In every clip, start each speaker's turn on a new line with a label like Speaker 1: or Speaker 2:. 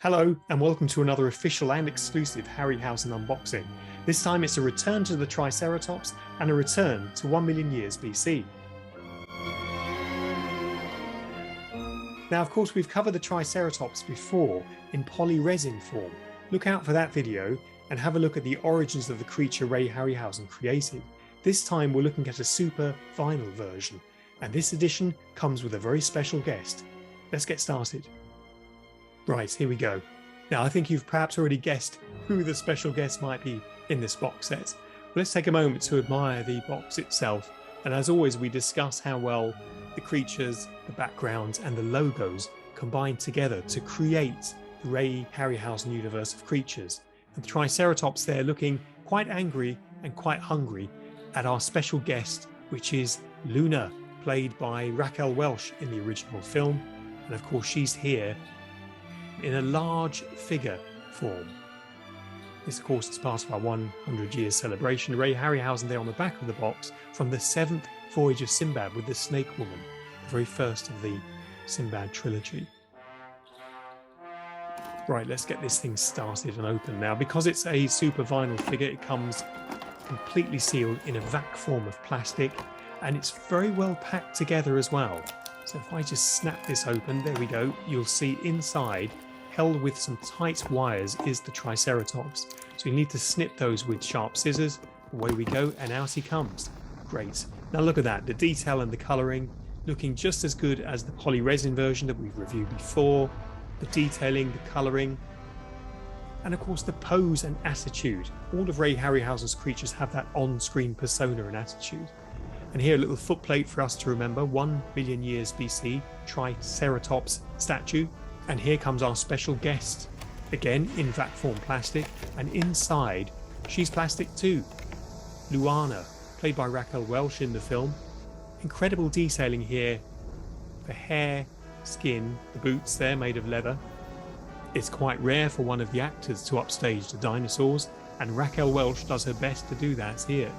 Speaker 1: Hello and welcome to another official and exclusive Harryhausen unboxing. This time it's a return to the Triceratops and a return to 1 million years BC. Now of course we've covered the Triceratops before in polyresin form. Look out for that video and have a look at the origins of the creature Ray Harryhausen created. This time we're looking at a super vinyl version, and this edition comes with a very special guest. Let's get started. Right, here we go. Now I think you've perhaps already guessed who the special guest might be in this box set. But let's take a moment to admire the box itself, and as always we discuss how well the creatures, the backgrounds and the logos combine together to create the Ray Harryhausen universe of creatures. And the Triceratops there looking quite angry and quite hungry at our special guest, which is Luana, played by Ray Walsh in the original film. And of course she's here in a large figure form. This of course is part of our 100 years celebration. Ray Harryhausen there on the back of the box from the 7th voyage of Sinbad with the Snake Woman, the very first of the Sinbad trilogy. Right, let's get this thing started and open now. Because it's a super vinyl figure, it comes completely sealed in a vac form of plastic, and it's very well packed together as well. So if I just snap this open, there we go, you'll see inside, held with some tight wires, is the Triceratops. So you need to snip those with sharp scissors. Away we go, and out he comes. Great. Now look at that, the detail and the colouring looking just as good as the polyresin version that we've reviewed before. The detailing, the colouring, and of course the pose and attitude. All of Ray Harryhausen's creatures have that on-screen persona and attitude. And here a little footplate for us to remember, 1 million years BC, Triceratops statue. And here comes our special guest, again in vac form plastic, and inside she's plastic too. Luana, played by Ray Walsh in the film. Incredible detailing here. The hair, skin, the boots there made of leather. It's quite rare for one of the actors to upstage the dinosaurs, and Ray Walsh does her best to do that here.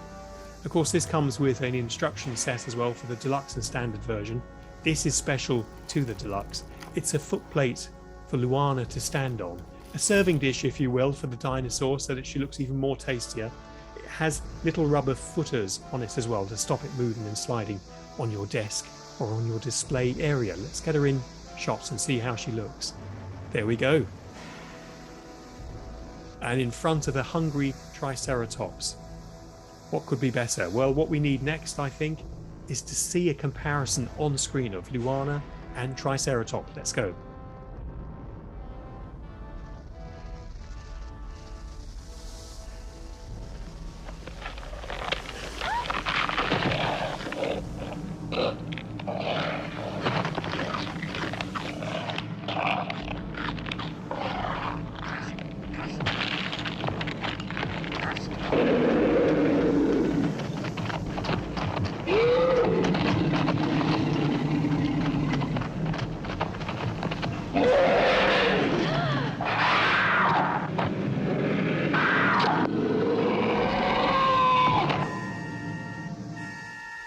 Speaker 1: Of course this comes with an instruction set as well for the deluxe and standard version. This is special to the deluxe. It's a footplate for Luana to stand on. A serving dish, if you will, for the dinosaur so that she looks even more tastier. It has little rubber footers on it as well to stop it moving and sliding on your desk or on your display area. Let's get her in shots and see how she looks. There we go. And in front of a hungry Triceratops. What could be better? Well, what we need next, I think, is to see a comparison on screen of Luana and Triceratops. Let's go.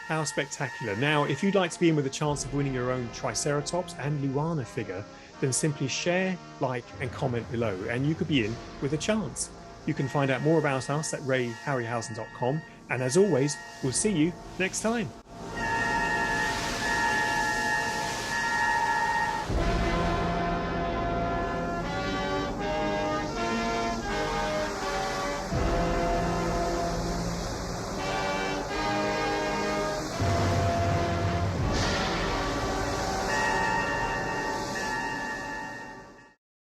Speaker 1: How spectacular. Now, if you'd like to be in with a chance of winning your own Triceratops and Luana figure, then simply share, like and comment below and you could be in with a chance. You can find out more about us at rayharryhausen.com, and as always, we'll see you next time.